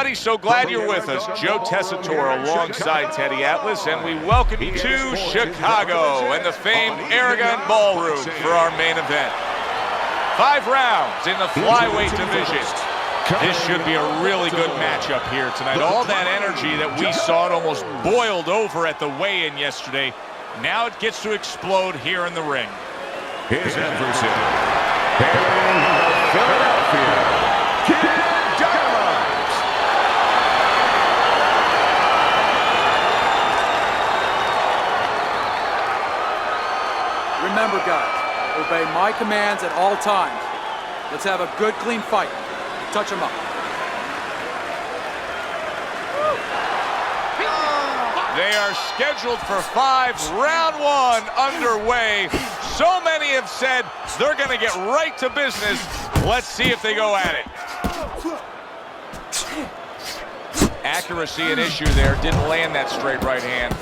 everybody. So glad you're with us. Joe Tessitore alongside Teddy Atlas, and we welcome you to Chicago and the famed Aragon Ballroom for our main event. 5 rounds in the flyweight division. This should be a really good matchup here tonight. All that energy that we saw, it almost boiled over at the weigh-in yesterday. Now it gets to explode here in the ring. His adversary, hailing out of Philadelphia, Kid Dynamite. Remember, guys, obey my commands at all times. Let's have a good, clean fight. Touch him up. They are scheduled for 5. Round 1 underway. So many have said they're going to get right to business. Let's see if they go at it. Accuracy an issue there. Didn't land that straight right hand.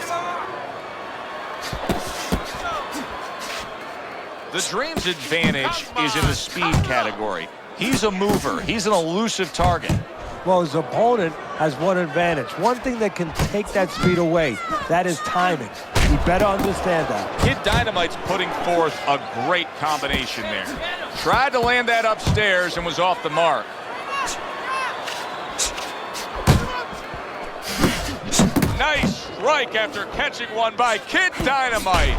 The Dream's advantage is in the speed category. He's a mover. He's an elusive target. Well, his opponent has one advantage. One thing that can take that speed away, that is timing. You better understand that. Kid Dynamite's putting forth a great combination there. Tried to land that upstairs and was off the mark. Nice strike after catching one by Kid Dynamite.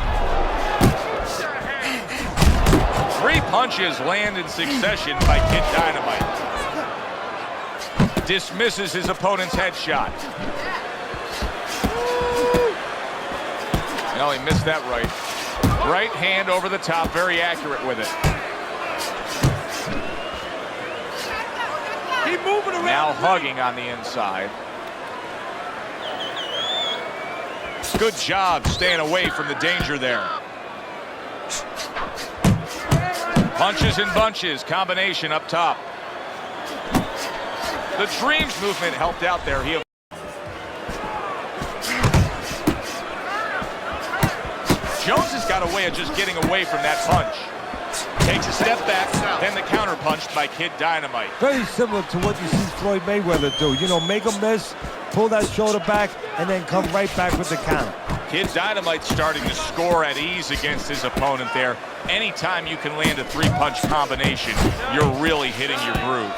3 punches land in succession by Kid Dynamite. Dismisses his opponent's headshot. No, he missed that right. Right hand over the top, very accurate with it. Keep moving around. Now hugging on the inside. Good job staying away from the danger there. Punches and bunches, combination up top. The Dream's movement helped out there. Jones has got a way of just getting away from that punch. Takes a step back, then the counter punch by Kid Dynamite. Very similar to what you see Floyd Mayweather do. You know, make a miss, pull that shoulder back, and then come right back with the counter. Kid Dynamite starting to score at ease against his opponent there. Anytime you can land a 3-punch combination, you're really hitting your groove.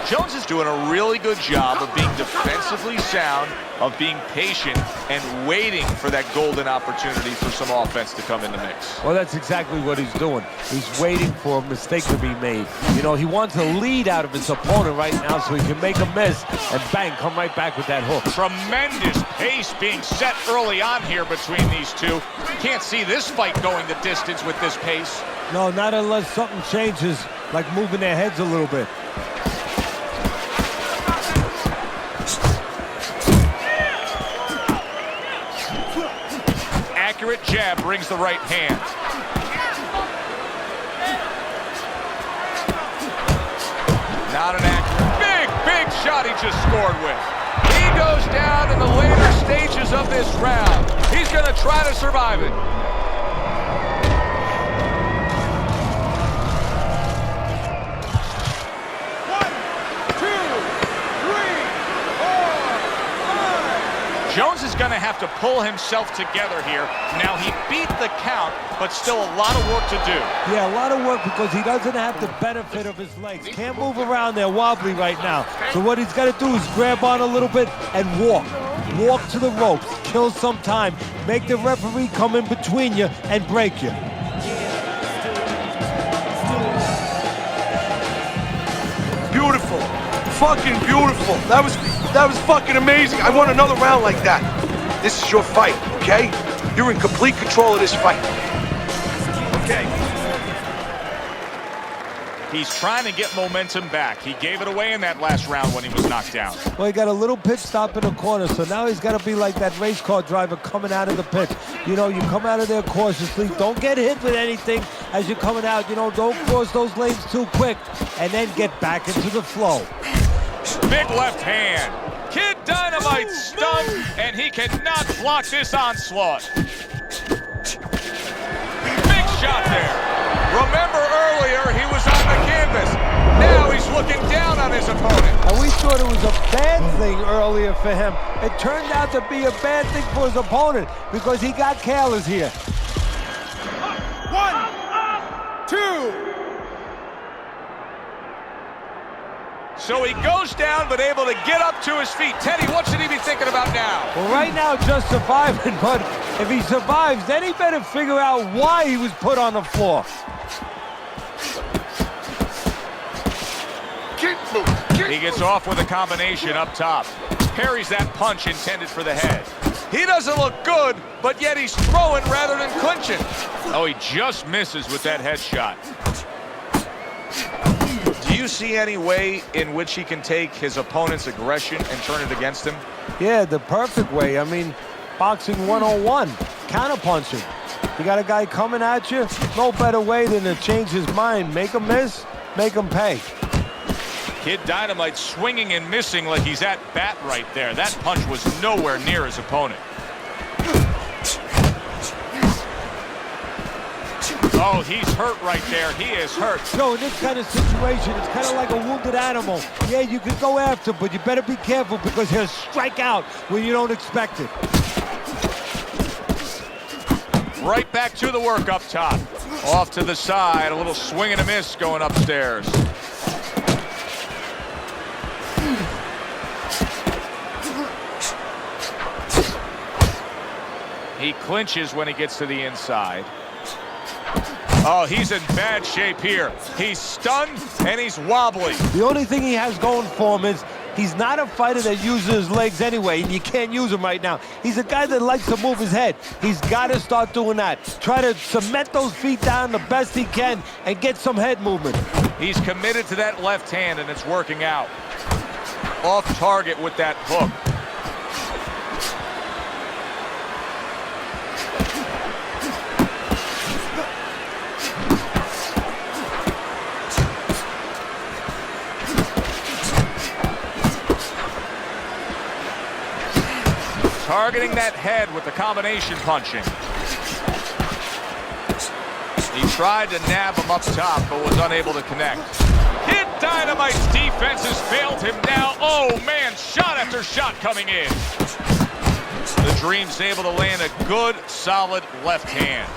Jones is doing a really good job of being defensively sound, of being patient, and waiting for that golden opportunity for some offense to come in the mix. Well, that's exactly what he's doing. He's waiting for a mistake to be made. You know, he wants a lead out of his opponent right now so he can make a miss and bang, come right back with that hook. Tremendous pace being set early on here between these two. Can't see this fight going the distance with this pace. No, not unless something changes, like moving their heads a little bit. Accurate jab brings the right hand. Not an accurate. Big shot he just scored with. He goes down in the later stages of this round. He's going to try to survive it. Jones is going to have to pull himself together here. Now, he beat the count, but still a lot of work to do. Yeah, a lot of work because he doesn't have the benefit of his legs. Can't move around there wobbly right now. So what he's got to do is grab on a little bit and walk. Walk to the ropes, kill some time, make the referee come in between you and break you. Beautiful. Fucking beautiful. That was fucking amazing. I want another round like that. This is your fight, okay? You're in complete control of this fight. Okay. He's trying to get momentum back. He gave it away in that last round when he was knocked down. Well, he got a little pit stop in the corner, so now he's got to be like that race car driver coming out of the pit. You know, you come out of there cautiously. Don't get hit with anything as you're coming out. You know, don't cross those lanes too quick, and then get back into the flow. Big left hand. Kid Dynamite stunned, and he cannot block this onslaught. his opponent. And we thought it was a bad thing earlier for him. It turned out to be a bad thing for his opponent because he got careless here. 1, 2. So he goes down, but able to get up to his feet. Teddy, what should he be thinking about now? Well, right now, just surviving, but if he survives, then he better figure out why he was put on the floor. He gets off with a combination up top. Parries that punch intended for the head. He doesn't look good, but yet he's throwing rather than clinching. Oh, he just misses with that headshot. Do you see any way in which he can take his opponent's aggression and turn it against him? Yeah, the perfect way. I mean, boxing 101, counterpunching. You got a guy coming at you, no better way than to change his mind. Make him miss, make him pay. Kid Dynamite swinging and missing like he's at bat right there. That punch was nowhere near his opponent. Oh, he's hurt right there. He is hurt. So in this kind of situation, it's kind of like a wounded animal. Yeah, you can go after, but you better be careful because he'll strike out when you don't expect it. Right back to the work up top. Off to the side, a little swing and a miss going upstairs. He clinches when he gets to the inside. Oh, he's in bad shape here. He's stunned and he's wobbly. The only thing he has going for him is he's not a fighter that uses his legs anyway, and you can't use him right now. He's a guy that likes to move his head. He's got to start doing that. Try to cement those feet down the best he can and get some head movement. He's committed to that left hand, and it's working out. Off target with that hook. Targeting that head with the combination punching. He tried to nab him up top, but was unable to connect. Kid Dynamite's defense has failed him now. Oh, man, shot after shot coming in. The Dream's able to land a good, solid left hand.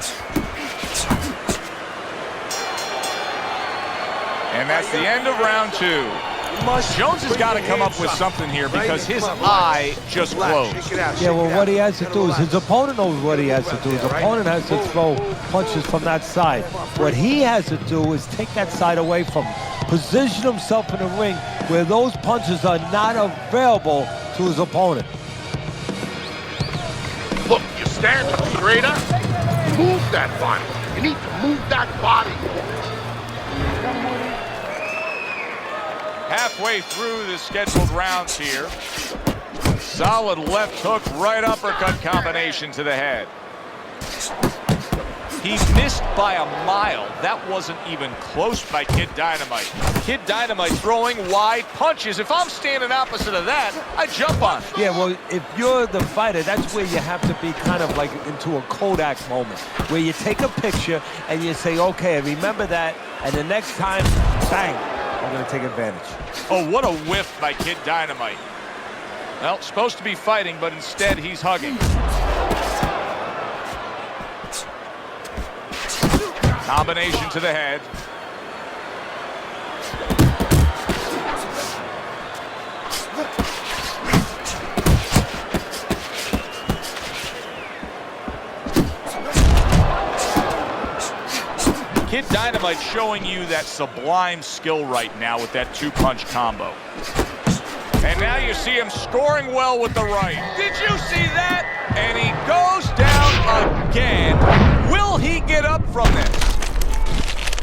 And that's the end of round 2. Jones has got to come up with something here because his eye just closed. Yeah, well, what he has to do is his opponent knows what he has to do. His opponent has to throw punches from that side. What he has to do is take that side away from him. Position himself in the ring where those punches are not available to his opponent. Look, you stand straighter. Move that body. You need to move that body. Halfway through the scheduled rounds here. Solid left hook, right uppercut combination to the head. He missed by a mile. That wasn't even close by Kid Dynamite. Kid Dynamite throwing wide punches. If I'm standing opposite of that, I jump on it. Yeah, well, if you're the fighter, that's where you have to be kind of like into a Kodak moment, where you take a picture and you say, okay, I remember that, and the next time, bang, I'm going to take advantage. Oh, what a whiff by Kid Dynamite. Well, supposed to be fighting, but instead he's hugging. Combination to the head. Kid Dynamite showing you that sublime skill right now with that two-punch combo. And now you see him scoring well with the right. Did you see that? And he goes down again. Will he get up from this?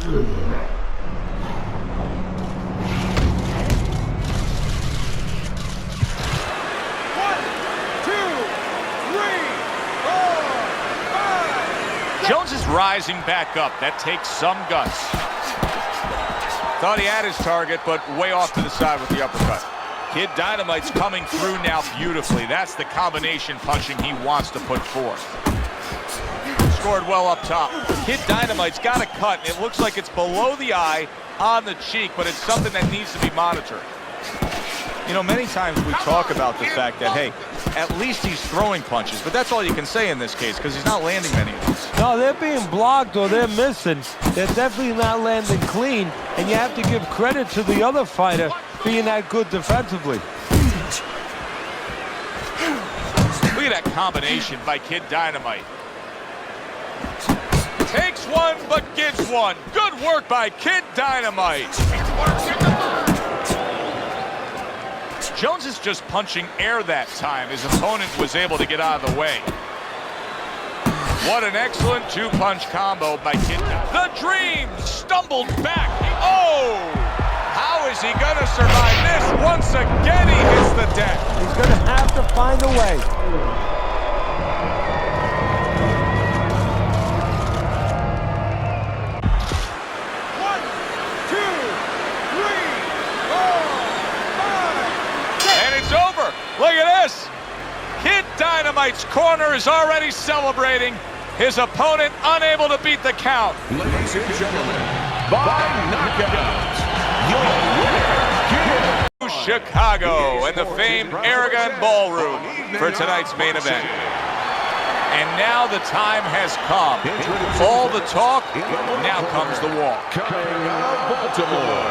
1, 2, 3, 4, 5. Jones is rising back up. That takes some guts. Thought he had his target, but way off to the side with the uppercut. Kid Dynamite's coming through now beautifully. That's the combination punching he wants to put forth. Scored well up top. Kid Dynamite's got a cut, and it looks like it's below the eye, on the cheek, but it's something that needs to be monitored. You know, many times we talk about the fact that, hey, at least he's throwing punches, but that's all you can say in this case because he's not landing many of these. No, they're being blocked or they're missing. They're definitely not landing clean, and you have to give credit to the other fighter being that good defensively. Look at that combination by Kid Dynamite. Takes one, but gives one. Good work by Kid Dynamite. Jones is just punching air that time. His opponent was able to get out of the way. What an excellent two-punch combo by Kid Dynamite. The Dream stumbled back. Oh! How is he going to survive this? Once again, he hits the deck. He's going to have to find a way. Look at this. Kid Dynamite's corner is already celebrating. His opponent unable to beat the count. Ladies and gentlemen, by knockout, your winner, Kid Chicago and the famed Aragon Ballroom for tonight's main event. And now the time has come. All the talk, now comes the walk. coming out of Baltimore,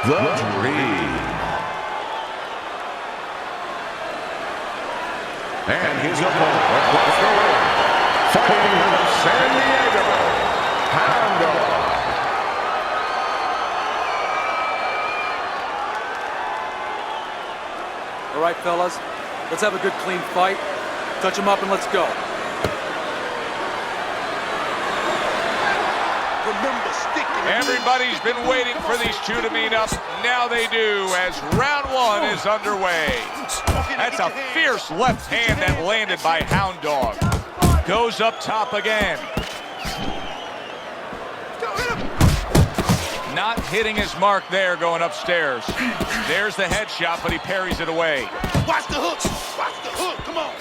the Dream. And his opponent across the ring, fighting out of San Diego, Hound Dog. All right, fellas, let's have a good, clean fight. Touch him up and let's go. Remember, sticking. Everybody's been waiting for these two to meet up. Now they do as round one is underway. That's a fierce left hand that landed by Hound Dog. Goes up top again. Not hitting his mark there going upstairs. There's the headshot, but he parries it away. Watch the hook. Watch the hook. Come on.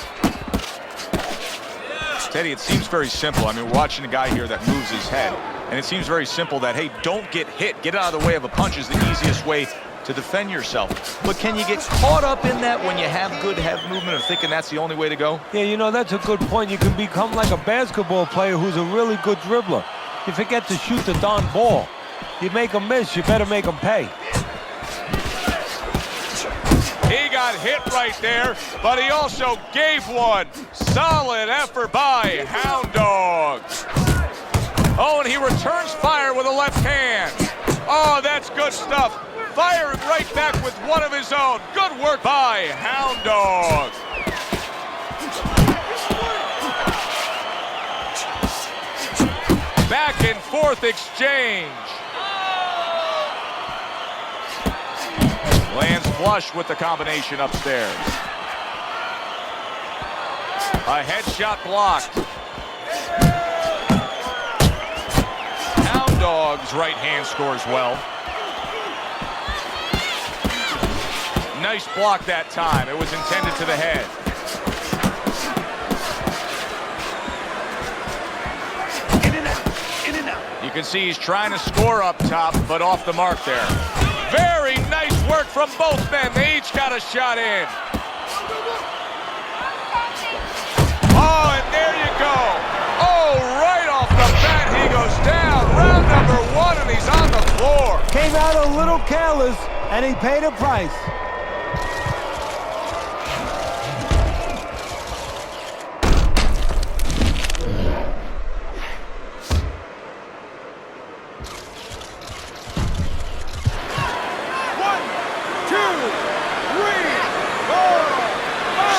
Teddy, it seems very simple. I mean, we're watching a guy here that moves his head. And it seems very simple that, hey, don't get hit. Get out of the way of a punch is the easiest way to defend yourself. But can you get caught up in that when you have good head movement of thinking that's the only way to go? Yeah, you know, that's a good point. You can become like a basketball player who's a really good dribbler. You forget to shoot the darn ball. You make them miss, you better make them pay. He got hit right there, but he also gave one. Solid effort by Hound Dog. Oh, and he returns fire with a left hand. Oh, that's good stuff. Firing right back with one of his own. Good work by Hound Dog. Back and forth exchange. Lands flush with the combination upstairs. A headshot blocked. Hound Dog's right hand scores well. Nice block that time. It was intended to the head. In and out. In and out. You can see he's trying to score up top, but off the mark there. Very nice work from both men. They each got a shot in. Oh, and there you go. Oh, right off the bat, he goes down. Round number one, and he's on the floor. Came out a little careless, and he paid a price.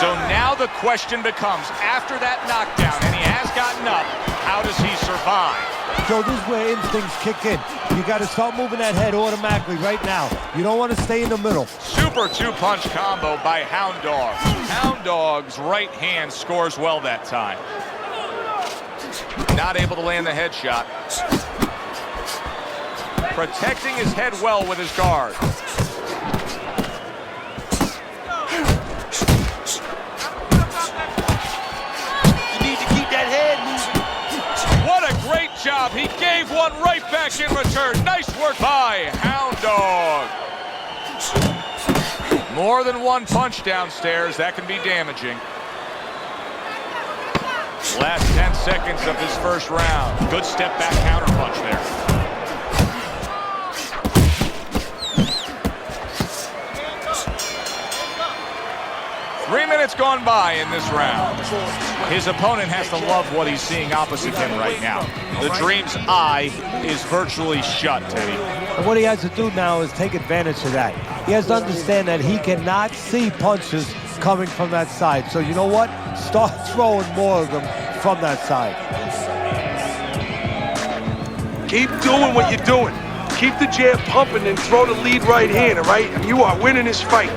So now the question becomes, after that knockdown, and he has gotten up, how does he survive? So this is where instincts kick in. You got to start moving that head automatically right now. You don't want to stay in the middle. Super two-punch combo by Hound Dog. Hound Dog's right hand scores well that time. Not able to land the headshot. Protecting his head well with his guard. Great job. He gave one right back in return. Nice work by Hound Dog. More than one punch downstairs, that can be damaging. Last 10 seconds of this first round. Good step back counter punch there. Three minutes gone by in this round. His opponent has to love what he's seeing opposite him right now. The Dream's eye is virtually shut, Teddy. And what he has to do now is take advantage of that. He has to understand that he cannot see punches coming from that side. So you know what? Start throwing more of them from that side. Keep doing what you're doing. Keep the jab pumping and throw the lead right hand, all right? And you are winning this fight.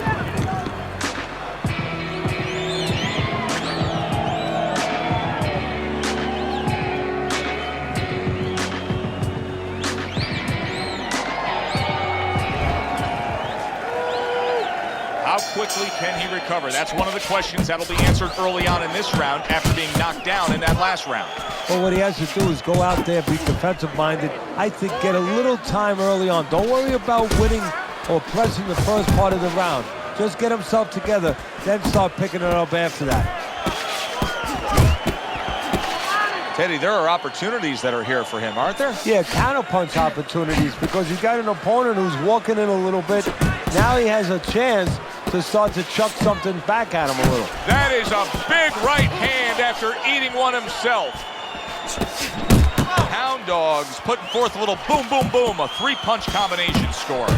How quickly can he recover? That's one of the questions that'll be answered early on in this round after being knocked down in that last round. Well, what he has to do is go out there, be defensive-minded. I think get a little time early on. Don't worry about winning or pressing the first part of the round. Just get himself together, then start picking it up after that. Teddy, there are opportunities that are here for him, aren't there? Yeah, counterpunch opportunities, because you got an opponent who's walking in a little bit. Now he has a chance to start to chuck something back at him a little. That is a big right hand after eating one himself. Hound Dog's putting forth a little boom, boom, boom, a three-punch combination score.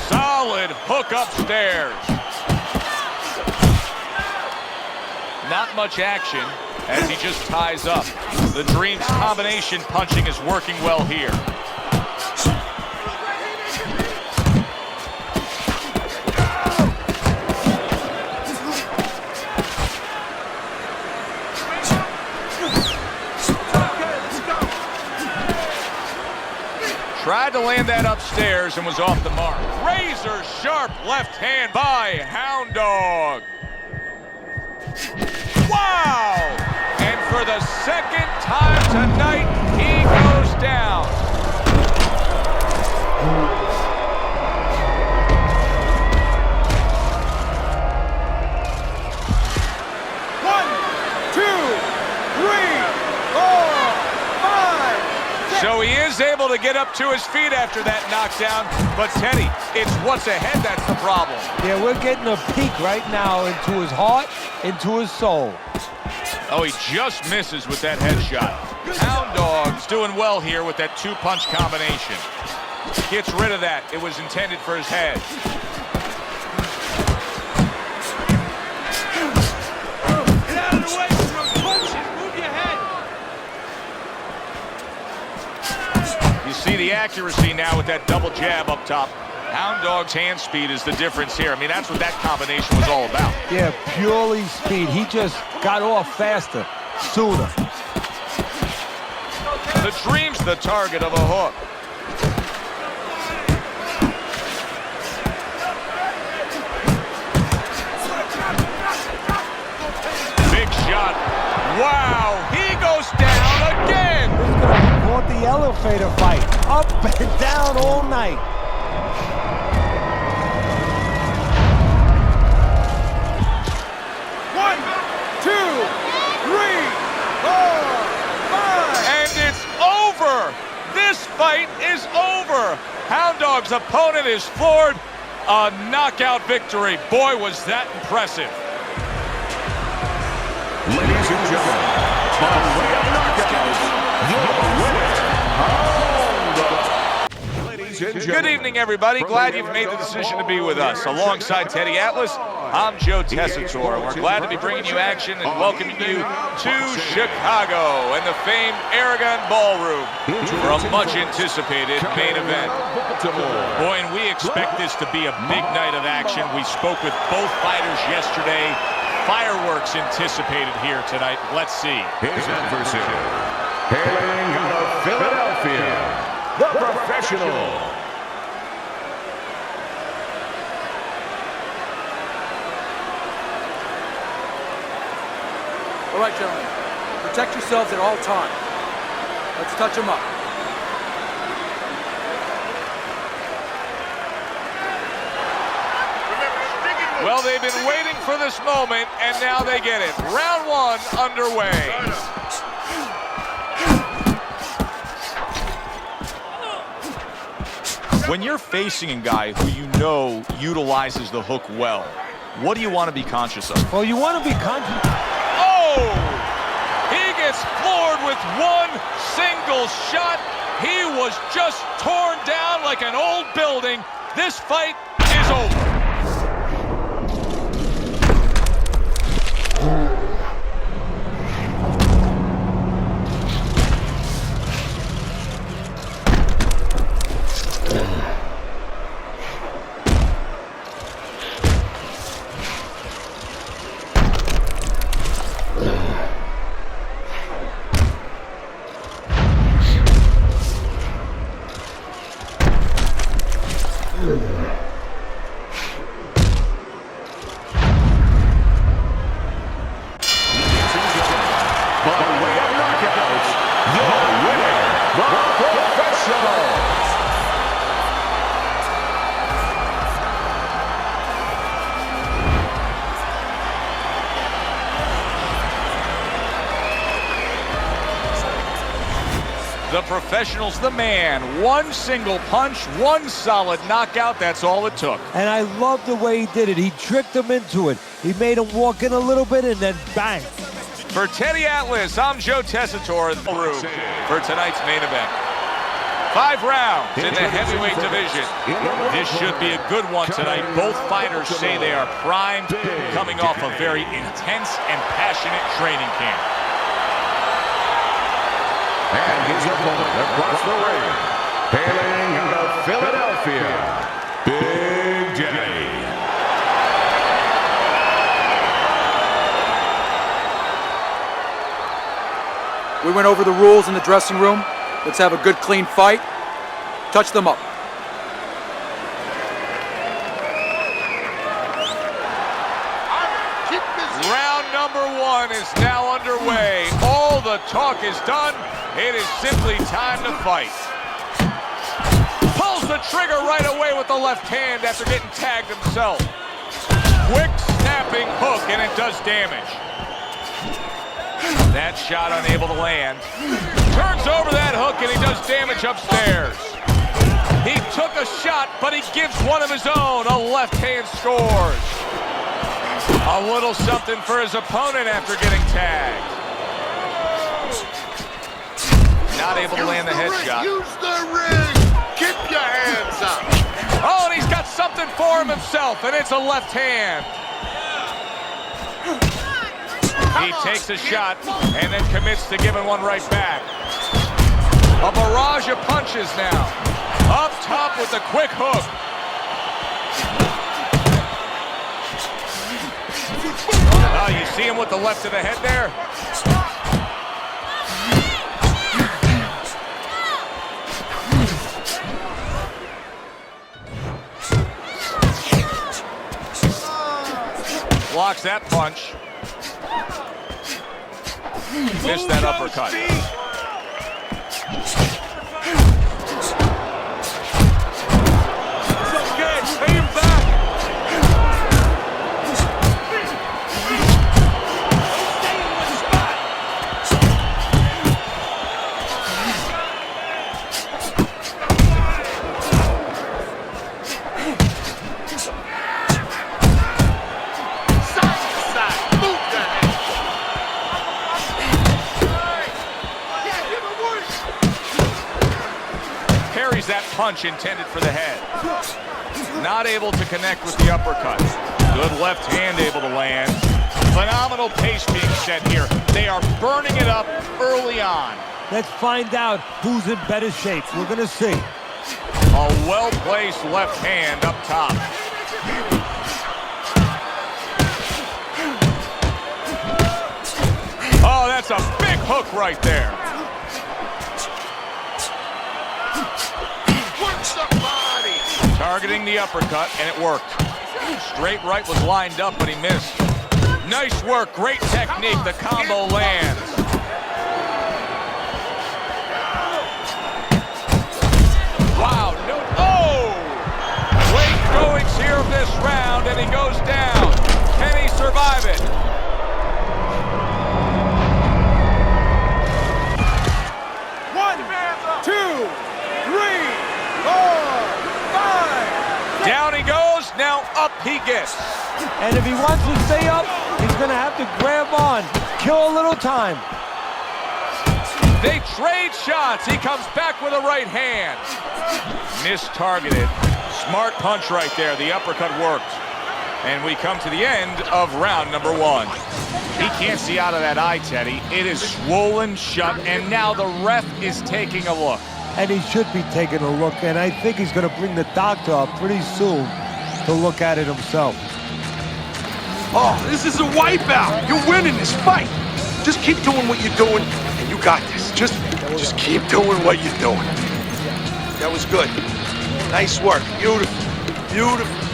Solid hook upstairs. Not much action as he just ties up. The Dream's combination punching is working well here. Tried to land that upstairs and was off the mark. Razor sharp left hand by Hound Dog. Wow! And for the second time tonight, he goes down. One, two, three, 4, 5, 6. So he is able to get up to his feet after that knockdown, but Teddy, it's what's ahead that's the problem. Yeah, we're getting a peek right now into his heart, into his soul. Oh, he just misses with that headshot. Hound Dog's doing well here with that two-punch combination. Gets rid of that. It was intended for his head. Get out of the way with those punches. Move your head. You see the accuracy now with that double jab up top. Hound Dog's hand speed is the difference here. I mean, that's what that combination was all about. Yeah, purely speed. He just got off faster, sooner. The Dream's the target of a hook. Big shot. Wow, he goes down again. This is going to report the elevator fight. Up and down all night. One, two, three, 4, 5. And it's over. This fight is over. Hound Dog's opponent is floored. A knockout victory. Boy, was that impressive. Ladies and gentlemen, by way of knockout, the winner, ladies and gentlemen. Good evening, everybody. Glad you've made the decision to be with us. Alongside Teddy Atlas, I'm Joe Tessitore. We're glad to be bringing you action and welcoming you to Chicago and the famed Aragon Ballroom for a much-anticipated main event. Boy, and we expect this to be a big night of action. We spoke with both fighters yesterday. Fireworks anticipated here tonight. Let's see. His adversary, hailing out of Philadelphia, the professional. All right, gentlemen. Protect yourselves at all times. Let's touch them up. Well, they've been waiting for this moment, and now they get it. Round one underway. When you're facing a guy who you know utilizes the hook well, what do you want to be conscious of? Well, you want to be conscious. Oh! He gets floored with one single shot. He was just torn down like an old building. This fight is over. The professional's the man. One single punch, one solid knockout, that's all it took. And I love the way he did it. He tricked him into it. He made him walk in a little bit and then bang. For Teddy Atlas, I'm Joe Tessitore for tonight's main event. 5 rounds in the heavyweight division. This should be a good one tonight. Both fighters say they are primed, coming off a very intense and passionate training camp. And his opponent across the ring, hailing out of Philadelphia, Big Daddy. We went over the rules in the dressing room. Let's have a good, clean fight. Touch them up. Round number 1 is now underway. All the talk is done. It is simply time to fight. Pulls the trigger right away with the left hand after getting tagged himself. Quick snapping hook, and it does damage. That shot unable to land. Turns over that hook, and he does damage upstairs. He took a shot, but he gives one of his own. A left hand scores. A little something for his opponent after getting tagged. Not able to land the headshot. Use the ring. Keep your hands up. Oh, and he's got something for him himself, and it's a left hand. He takes a shot and then commits to giving one right back. A barrage of punches now. Up top with the quick hook. Oh, you see him with the left to the head there? Blocks that punch. Missed that uppercut. It's okay. Pay him back. Stay in one spot. Side to side. Move your head. Parries that punch intended for the head. Not able to connect with the uppercut. Good left hand able to land. Phenomenal pace being set here. They are burning it up early on. Let's find out who's in better shape. We're going to see. A well-placed left hand up top. Oh, that's a big hook right there. Works the body. Targeting the uppercut, and it worked. Straight right was lined up, but he missed. Nice work, great technique, the combo lands. Wow, no, oh! Great goings here of this round, and he goes down. Can he survive it? One, 2, 3, 4, 5. Down he goes, now up he gets. And if he wants to stay up, he's going to have to grab on, kill a little time. They trade shots. He comes back with a right hand. Mistargeted. Smart punch right there. The uppercut worked. And we come to the end of round number 1. He can't see out of that eye, Teddy. It is swollen shut, and now the ref is taking a look. And he should be taking a look, and I think he's going to bring the doctor up pretty soon to look at it himself. Oh, this is a wipeout. You're winning this fight. Just keep doing what you're doing, and you got this. Just keep doing what you're doing. That was good. Nice work. Beautiful. Beautiful.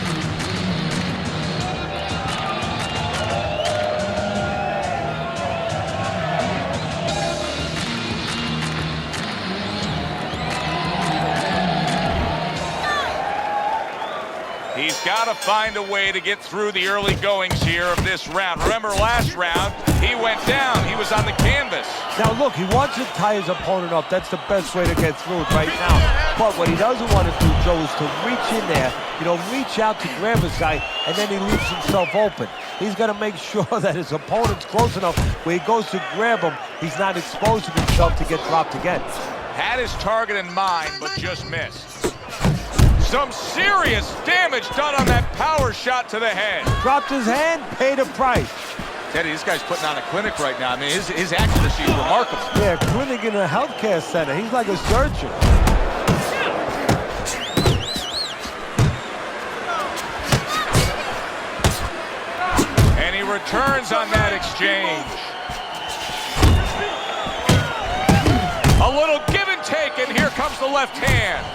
He's got to find a way to get through the early goings here of this round. Remember last round, he went down. He was on the canvas. Now look, he wants to tie his opponent up. That's the best way to get through it right now. But what he doesn't want to do, Joe, is to reach in there, reach out to grab his guy, and then he leaves himself open. He's got to make sure that his opponent's close enough where he goes to grab him, he's not exposing himself to get dropped again. Had his target in mind, but just missed. Some serious damage done on that power shot to the head. Dropped his hand, paid a price. Teddy, this guy's putting on a clinic right now. I mean, his accuracy is remarkable. Yeah, clinic in a healthcare center. He's like a surgeon. And he returns on that exchange. A little give and take, and here comes the left hand.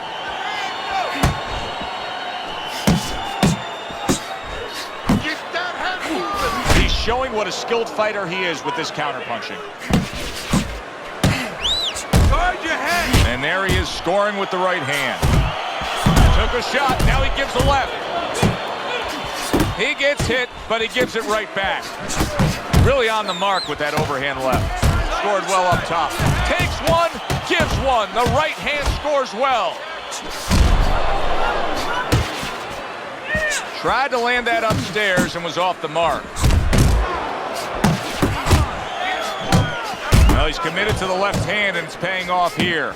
Showing what a skilled fighter he is with this counterpunching. Guard your head. And there he is scoring with the right hand. Took a shot, now he gives a left. He gets hit, but he gives it right back. Really on the mark with that overhand left. Scored well up top. Takes one, gives one. The right hand scores well. Tried to land that upstairs and was off the mark. Well, he's committed to the left hand, and it's paying off here.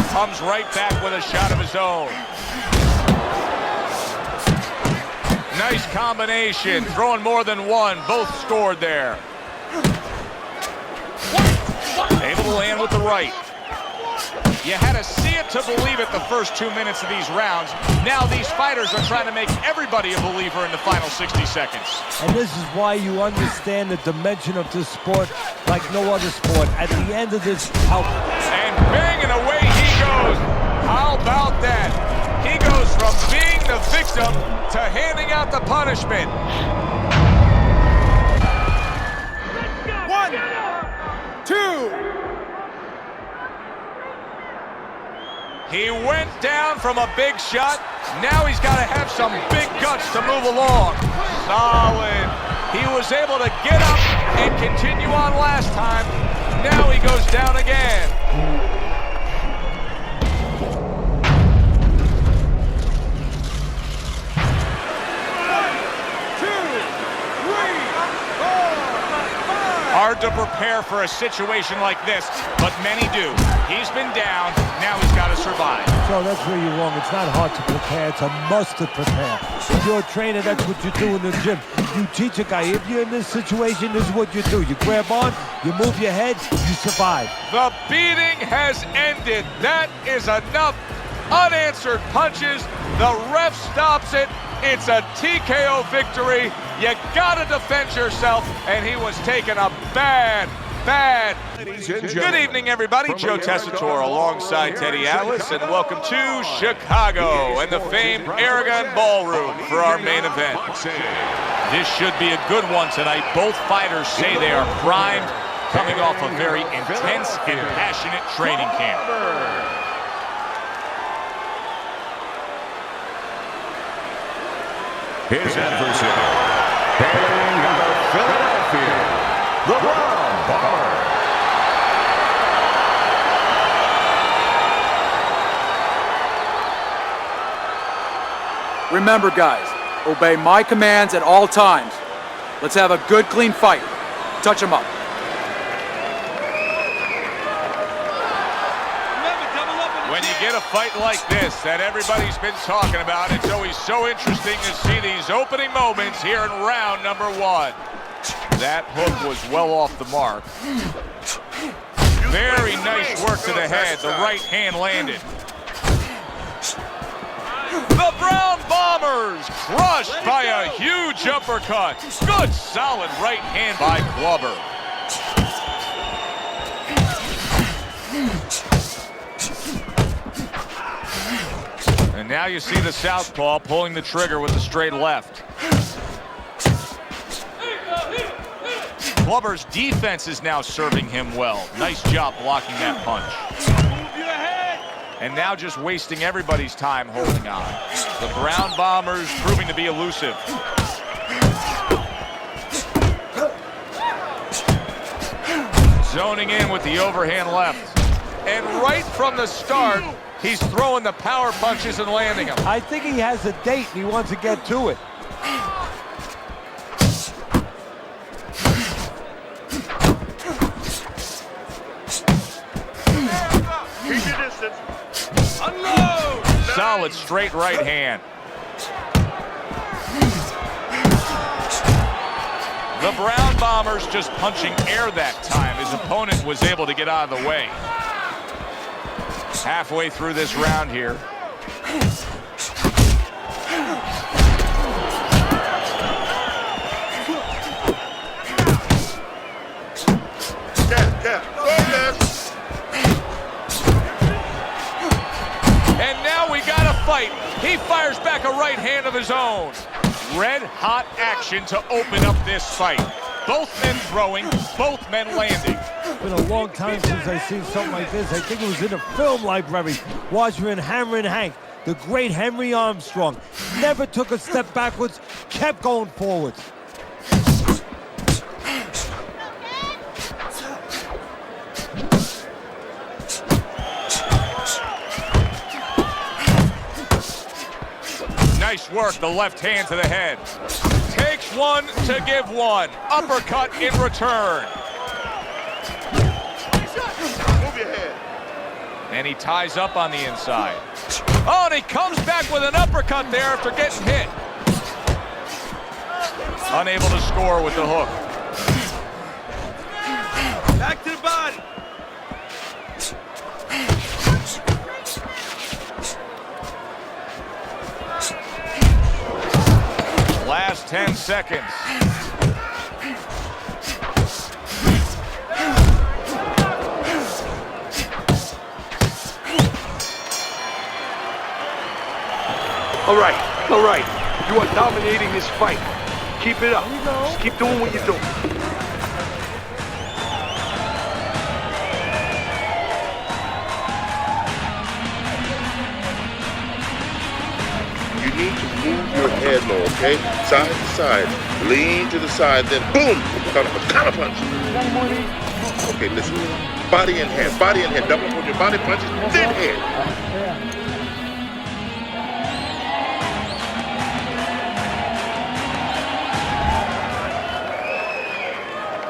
Comes right back with a shot of his own. Nice combination, throwing more than one. Both scored there. Able to land with the right. You had to see it to believe it the first 2 minutes of these rounds. Now these fighters are trying to make everybody a believer in the final 60 seconds. And this is why you understand the dimension of this sport like no other sport. At the end of this bout. And banging away he goes. How about that? He goes from being the victim to handing out the punishment. 1, 2. He went down from a big shot. Now he's got to have some big guts to move along. Solid. He was able to get up and continue on last time. Now he goes down again. Hard to prepare for a situation like this, but many do. He's been down, now he's got to survive. So that's where you're wrong. It's not hard to prepare, it's a must to prepare. If you're a trainer, that's what you do in the gym. You teach a guy, if you're in this situation, this is what you do. You grab on, you move your head, you survive. The beating has ended. That is enough unanswered punches. The ref stops it. It's a TKO victory. You gotta defend yourself, and he was taking a bad bad. Ladies and Good gentlemen, evening, everybody. from Joe the Tessitore Aragon alongside Teddy Atlas, and welcome to Chicago and the famed Aragon Ballroom for our main event. This should be a good one tonight. Both fighters say they are primed, coming off a very intense and passionate training camp. His adversary, hailing out of Philadelphia, the Brown Bomber. Remember, guys, obey my commands at all times. Let's have a good, clean fight. Touch him up. When you get a fight like this that everybody's been talking about, it's always so interesting to see these opening moments here in round number one. That hook was well off the mark. Very nice work to the head. The right hand landed. The Brown Bombers crushed by a huge uppercut. Good solid right hand by Clubber. And now you see the southpaw pulling the trigger with the straight left. Clubber's defense is now serving him well. Nice job blocking that punch. And now just wasting everybody's time holding on. The Brown Bombers proving to be elusive. Zoning in with the overhand left. And right from the start, he's throwing the power punches and landing them. I think he has a date and he wants to get to it. Keep your distance. Solid straight right hand. The Brown Bombers just punching air that time. His opponent was able to get out of the way. Halfway through this round here. And now we got a fight. He fires back a right hand of his own. Red hot action to open up this fight. Both men throwing, both men landing. It's been a long time since I've seen something like this. I think it was in a film library. Watching Hammer and Hank, the great Henry Armstrong. Never took a step backwards, kept going forwards. Nice work, the left hand to the head. Takes one to give one. Uppercut in return. Move your head. And he ties up on the inside. Oh, and he comes back with an uppercut there after getting hit. Unable to score with the hook. Back to the body. Last 10 seconds. All right. You are dominating this fight. Keep it up. Just keep doing what you're doing. You need to move your head more, okay? Side to side. Lean to the side, then boom! Counter punch. Okay, listen. Body and head. Body and head. Double up on your body punches, then head.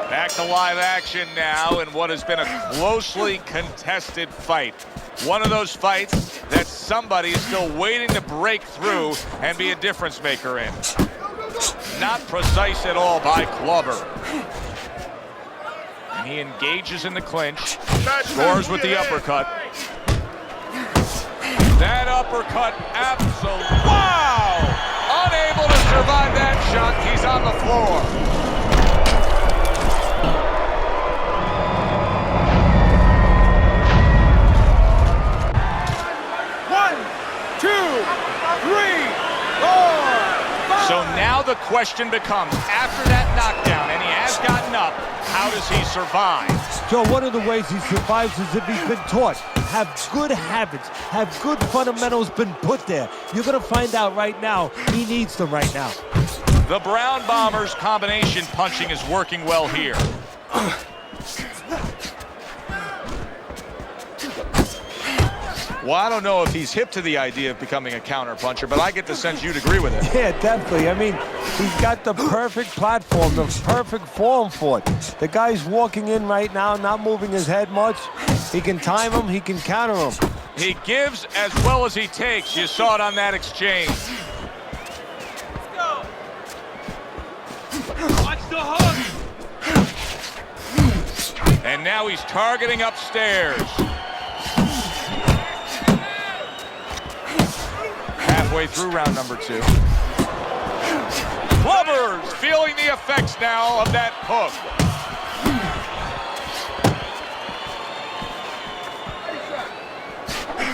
Back to live action now in what has been a closely contested fight. One of those fights that somebody is still waiting to break through and be a difference maker in. Not precise at all by Clubber. And he engages in the clinch, scores with the uppercut. That uppercut, absolute, wow! Unable to survive that shot, he's on the floor. Now the question becomes, after that knockdown, and he has gotten up, how does he survive? Joe, one of the ways he survives is if he's been taught. Have good habits, have good fundamentals been put there. You're gonna find out right now, he needs them right now. The Brown Bombers' combination punching is working well here. Well, I don't know if he's hip to the idea of becoming a counter-puncher, but I get the sense you'd agree with it. Yeah, definitely. I mean, he's got the perfect platform, the perfect form for it. The guy's walking in right now, not moving his head much. He can time him, he can counter him. He gives as well as he takes. You saw it on that exchange. Let's go. Watch the hook. And now he's targeting upstairs. Halfway through round number 2. Clubbers feeling the effects now of that hook.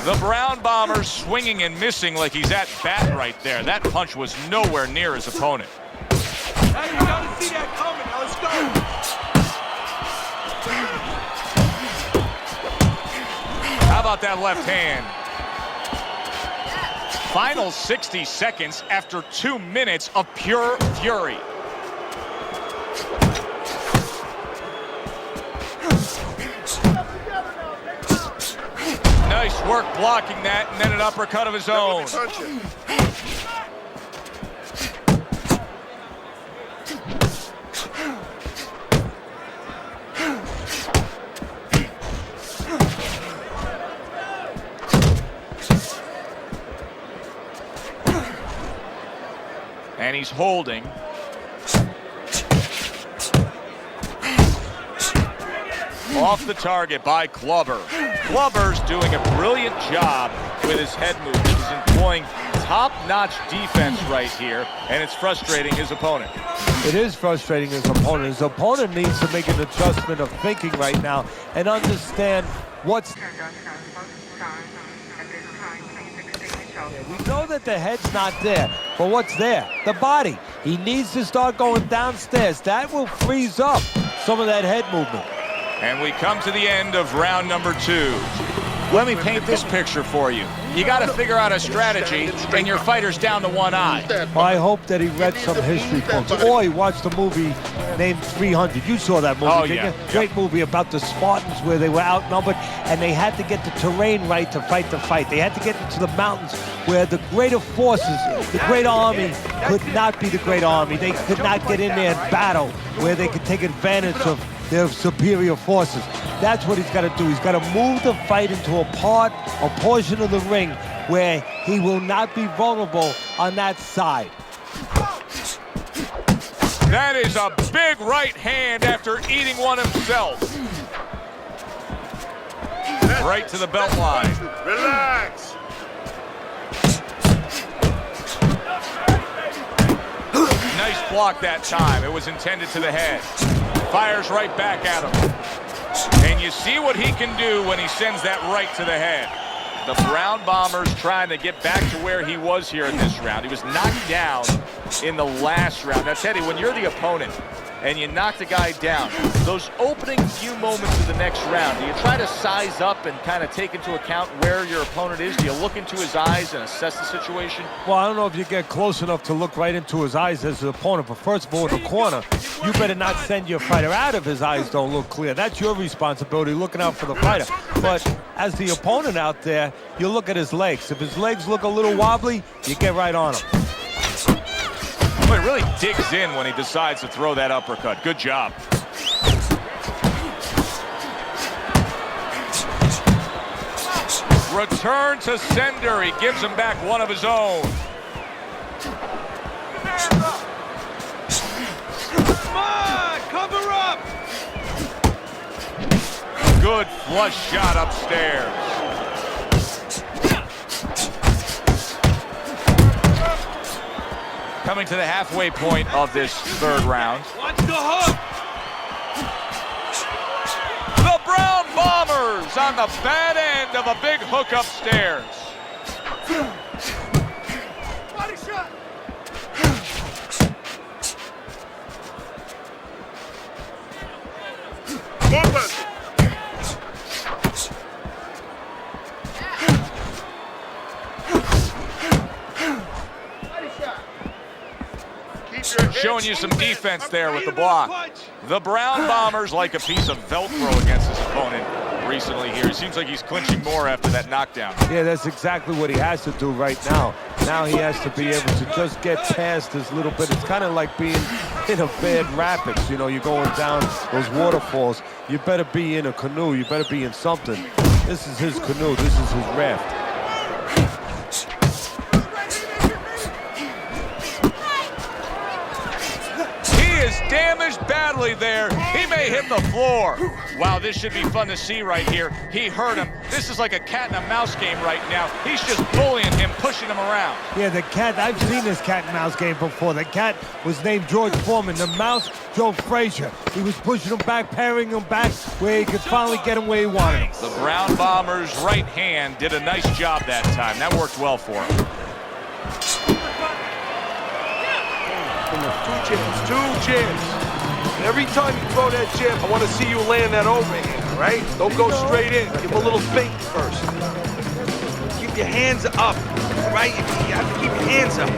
The Brown Bombers swinging and missing like he's at bat right there. That punch was nowhere near his opponent. Hey, you gotta see that coming. Now let's go. How about that left hand? Final 60 seconds after 2 minutes of pure fury. Nice work blocking that, and then an uppercut of his own. And he's holding. Off the target by Clubber. Clubber's doing a brilliant job with his head movement. He's employing top-notch defense right here, and it's frustrating his opponent. It is frustrating his opponent. His opponent needs to make an adjustment of thinking right now and understand what's... We know that the head's not there, but what's there? The body. He needs to start going downstairs. That will freeze up some of that head movement. And we come to the end of round number 2. Let me paint this picture for you. You got to figure out a strategy, and your fighter's down to one eye. Well, I hope that he read some history books, or he watched a movie named 300. You saw that movie, Oh, didn't yeah. you? Great movie about the Spartans where they were outnumbered, and they had to get the terrain right to fight the fight. They had to get into the mountains where the greater forces, the great army, could not be the great army. They could not get in there and battle where they could take advantage of their superior forces. That's what he's got to do. He's got to move the fight into a portion of the ring where he will not be vulnerable on that side. That is a big right hand after eating one himself. Right to the belt line. Relax. Nice block that time. It was intended to the head. Fires right back at him. And you see what he can do when he sends that right to the head. The Brown Bombers trying to get back to where he was here in this round. He was knocked down in the last round. Now, Teddy, when you're the opponent and you knock the guy down, those opening few moments of the next round, do you try to size up and kind of take into account where your opponent is? Do you look into his eyes and assess the situation? Well, I don't know if you get close enough to look right into his eyes as the opponent, but first of all, in the corner, you better not send your fighter out if his eyes don't look clear. That's your responsibility, looking out for the fighter. But as the opponent out there, you look at his legs. If his legs look a little wobbly, you get right on him. Well, he really digs in when he decides to throw that uppercut. Good job. Return to sender. He gives him back one of his own. Come on, cover up. Good flush shot upstairs. Coming to the halfway point of this third round. Watch the hook. The Brown Bombers on the bad end of a big hook upstairs. Body shot. showing you some defense there with the block. The Brown Bombers like a piece of Velcro against his opponent recently here. It seems like he's clinching more after that knockdown. Yeah, that's exactly what he has to do right now. Now he has to be able to just get past this little bit. It's kind of like being in a bad rapids. You know, you're going down those waterfalls. You better be in a canoe. You better be in something. This is his canoe. This is his raft. Damaged badly there. He may hit the floor. Wow, this should be fun to see right here. He hurt him. This is like a cat and a mouse game right now. He's just bullying him, pushing him around. Yeah, the cat, I've seen this cat and mouse game before. The cat was named George Foreman. The mouse, Joe Frazier. He was pushing him back, parrying him back, where he could finally get him where he wanted him. The Brown Bombers' right hand did a nice job that time. That worked well for him. Two jabs. And every time you throw that jab, I want to see you land that overhand, all right? Don't go straight in. Give him a little fake first. Keep your hands up, all right? You have to keep your hands up.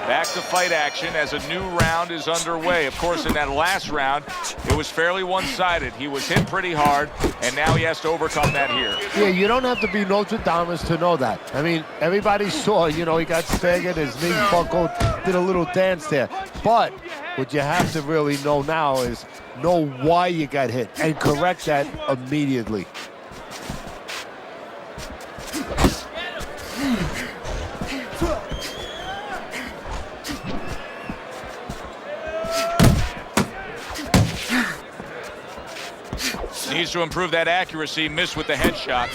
Back to fight action as a new round is underway. Of course, in that last round, it was fairly one-sided. He was hit pretty hard, and now he has to overcome that here. Yeah, you don't have to be Nostradamus to know that. I mean, everybody saw, you know, he got staggered, his knee buckled, did a little dance there. But what you have to really know now is know why you got hit and correct that immediately. Needs to improve that accuracy. Missed with the headshot.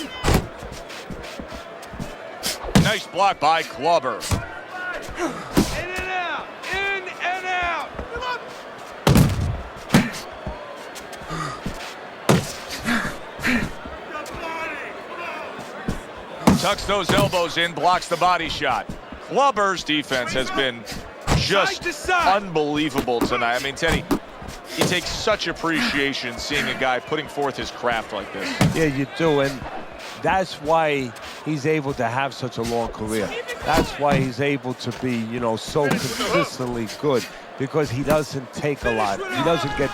Nice block by Clubber. In and out. In and out. Tucks those elbows in, blocks the body shot. Clubber's defense has been just unbelievable tonight. I mean, Teddy, he takes such appreciation seeing a guy putting forth his craft like this. Yeah, you do, and that's why he's able to have such a long career. That's why he's able to be, you know, so consistently good, because he doesn't take a lot. He doesn't get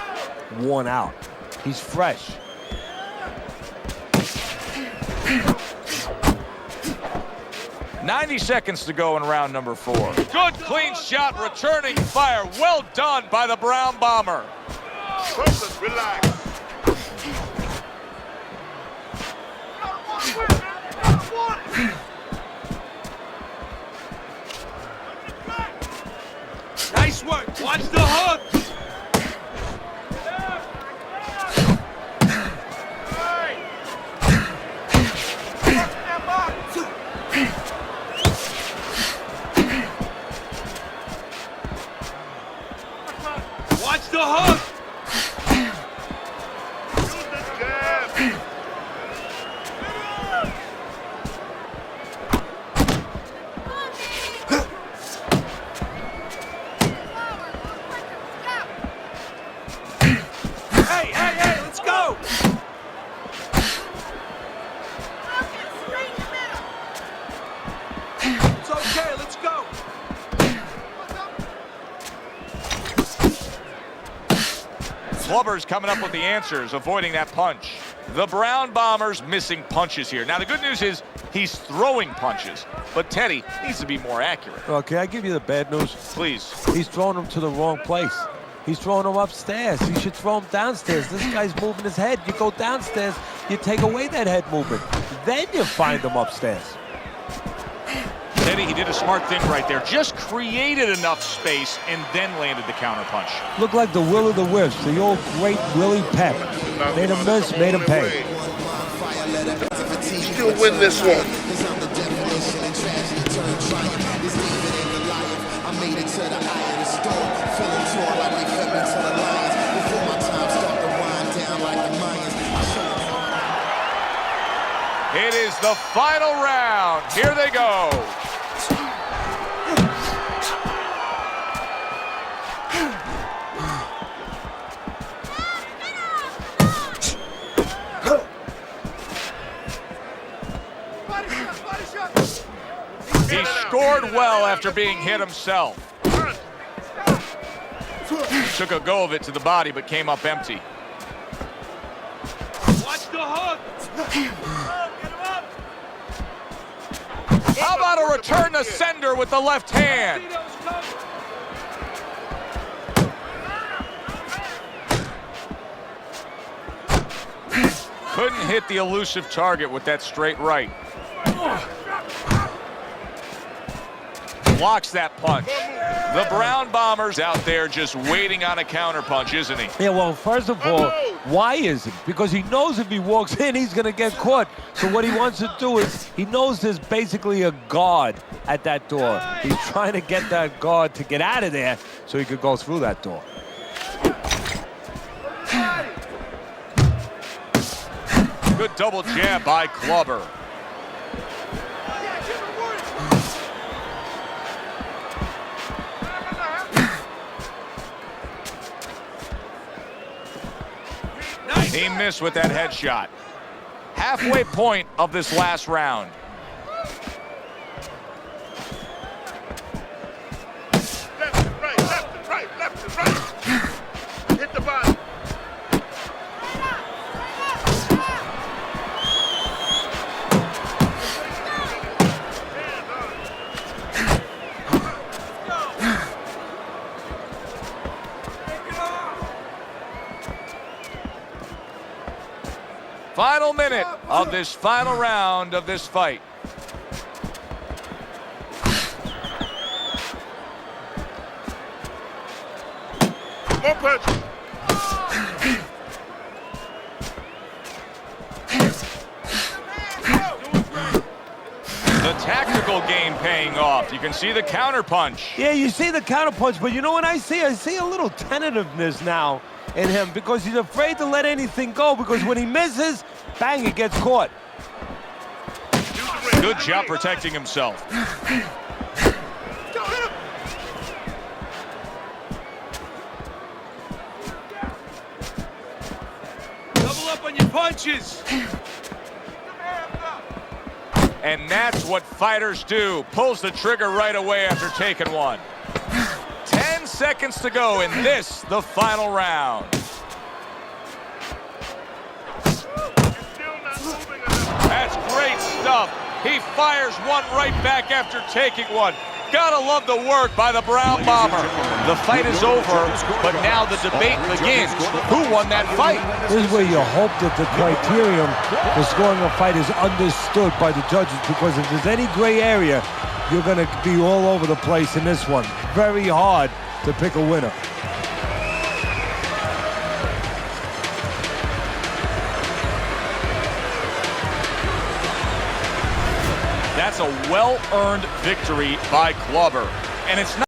worn out. He's fresh. .90 seconds to go in round number 4. Good clean shot, returning fire. Well done by the Brown Bomber. Relax. Nice work. Watch the hook. Watch the hook. Hey, let's go. It's okay, let's go. Clubber's coming up with the answers, avoiding that punch. The Brown Bombers missing punches here. Now, the good news is he's throwing punches, but Teddy needs to be more accurate. Well, can I give you the bad news? Please. He's throwing them to the wrong place. He's throwing them upstairs. He should throw them downstairs. This guy's moving his head. You go downstairs, you take away that head movement. Then you find him upstairs. Teddy, he did a smart thing right there. Just created enough space and then landed the counterpunch. Looked like the Will of the Wisps, the old great Willie Peck. Made him miss, made him pay. Still win this one. It is the final round. Here they go. scored well after being hit himself. Took a go of it to the body, but came up empty. Watch the hook. How about a return to sender with the left hand? Couldn't hit the elusive target with that straight right. Blocks that punch. The Brown Bomber's out there just waiting on a counterpunch, isn't he? Yeah, well, first of all, why is he? Because he knows if he walks in, he's going to get caught. So what he wants to do is, he knows there's basically a guard at that door. He's trying to get that guard to get out of there so he could go through that door. Good double jab by Clubber. He missed with that headshot. Halfway point of this last round. Left, right. Hit the body. Final minute of this final round of this fight. More punch. The tactical game paying off. You can see the counter punch. Yeah, you see the counterpunch, but you know what I see? I see a little tentativeness now in him because he's afraid to let anything go because when he misses, bang, it gets caught. Good job protecting himself. Double up on your punches. And that's what fighters do. Pulls the trigger right away after taking one. 10 seconds to go in this, the final round. That's great stuff. He fires one right back after taking one. Gotta love the work by the Brown Bomber. The fight is over, but now the debate begins. Who won that fight? This is where you hope that the criterion for scoring a fight is understood by the judges because if there's any gray area, you're going to be all over the place in this one. Very hard to pick a winner. That's a well-earned victory by Clubber. And it's not